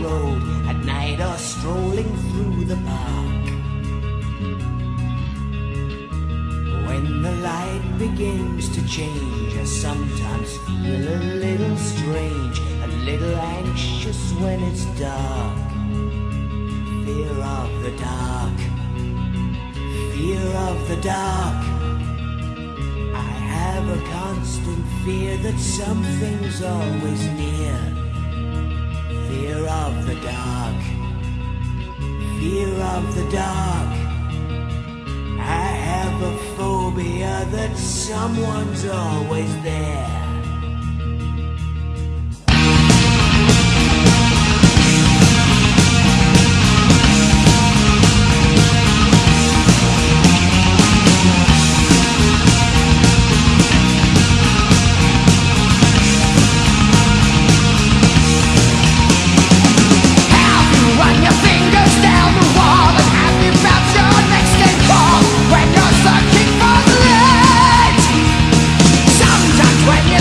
road at night or strolling through the park. When the light begins to change, I sometimes feel a little strange, a little anxious when it's dark. Fear of the dark, fear of the dark. I have a constant fear that something's always near. Fear of the dark, fear of the dark. I have a phobia that someone's always there. When you're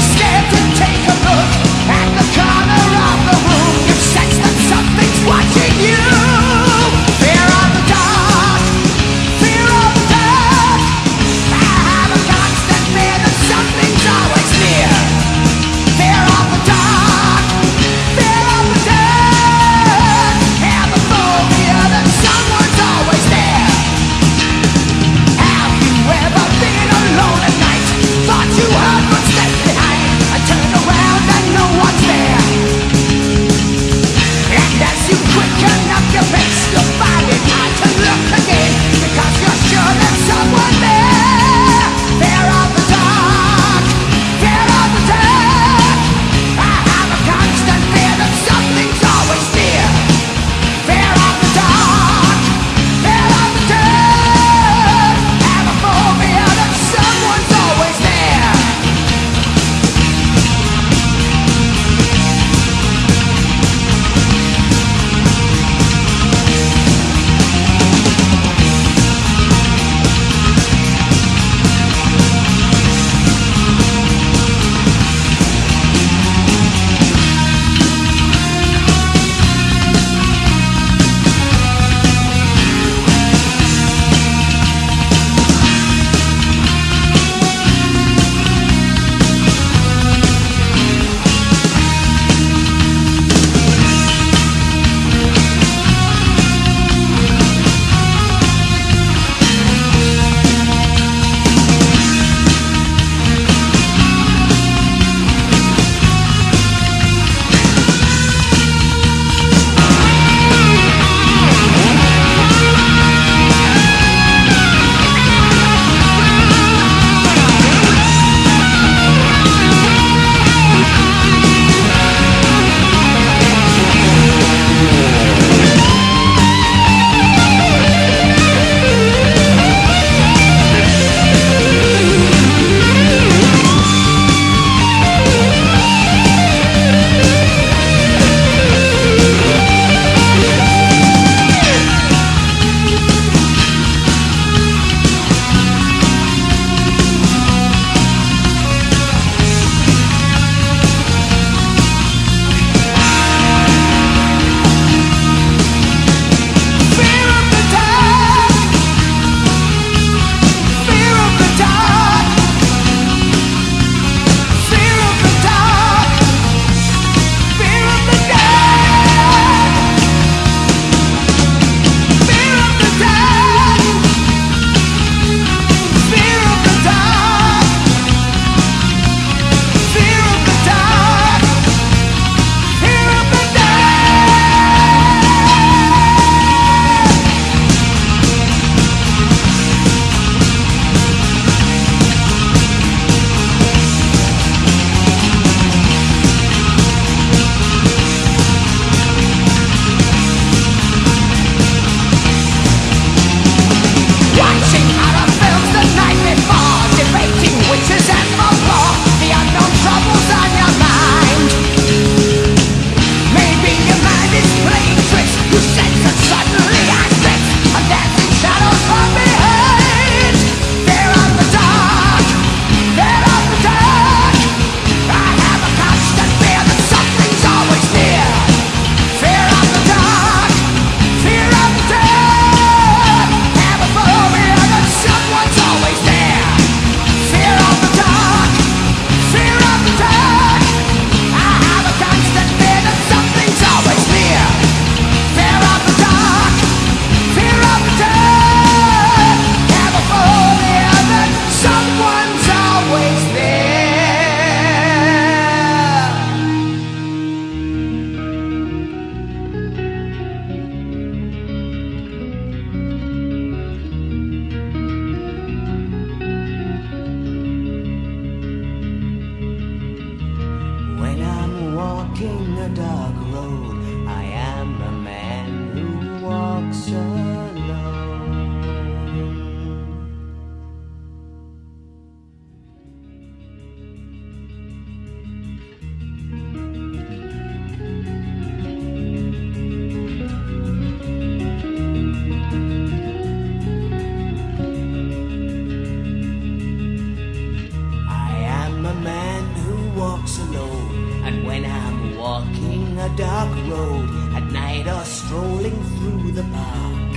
dark road at night or strolling through the park.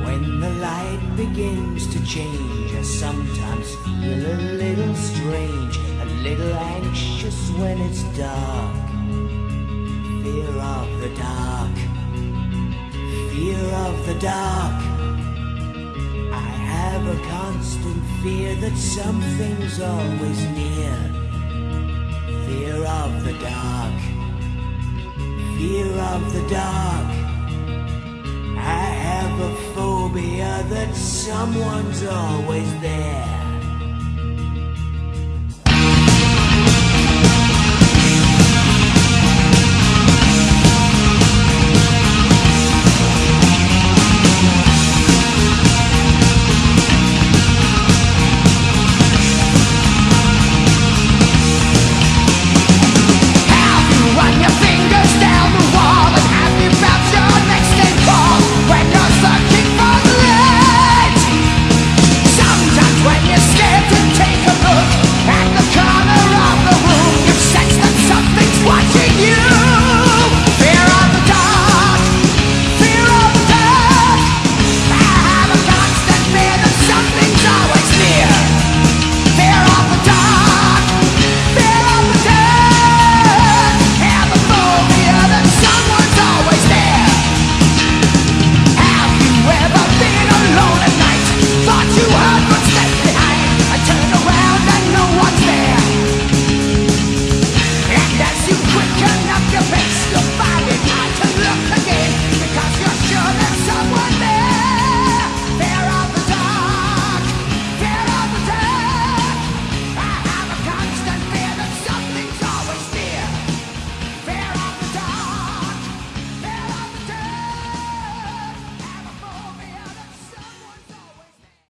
When the light begins to change, I sometimes feel a little strange, a little anxious when it's dark. Fear of the dark, fear of the dark. I have a constant fear that something's always near. Fear of the dark, fear of the dark. I have a phobia that someone's always there.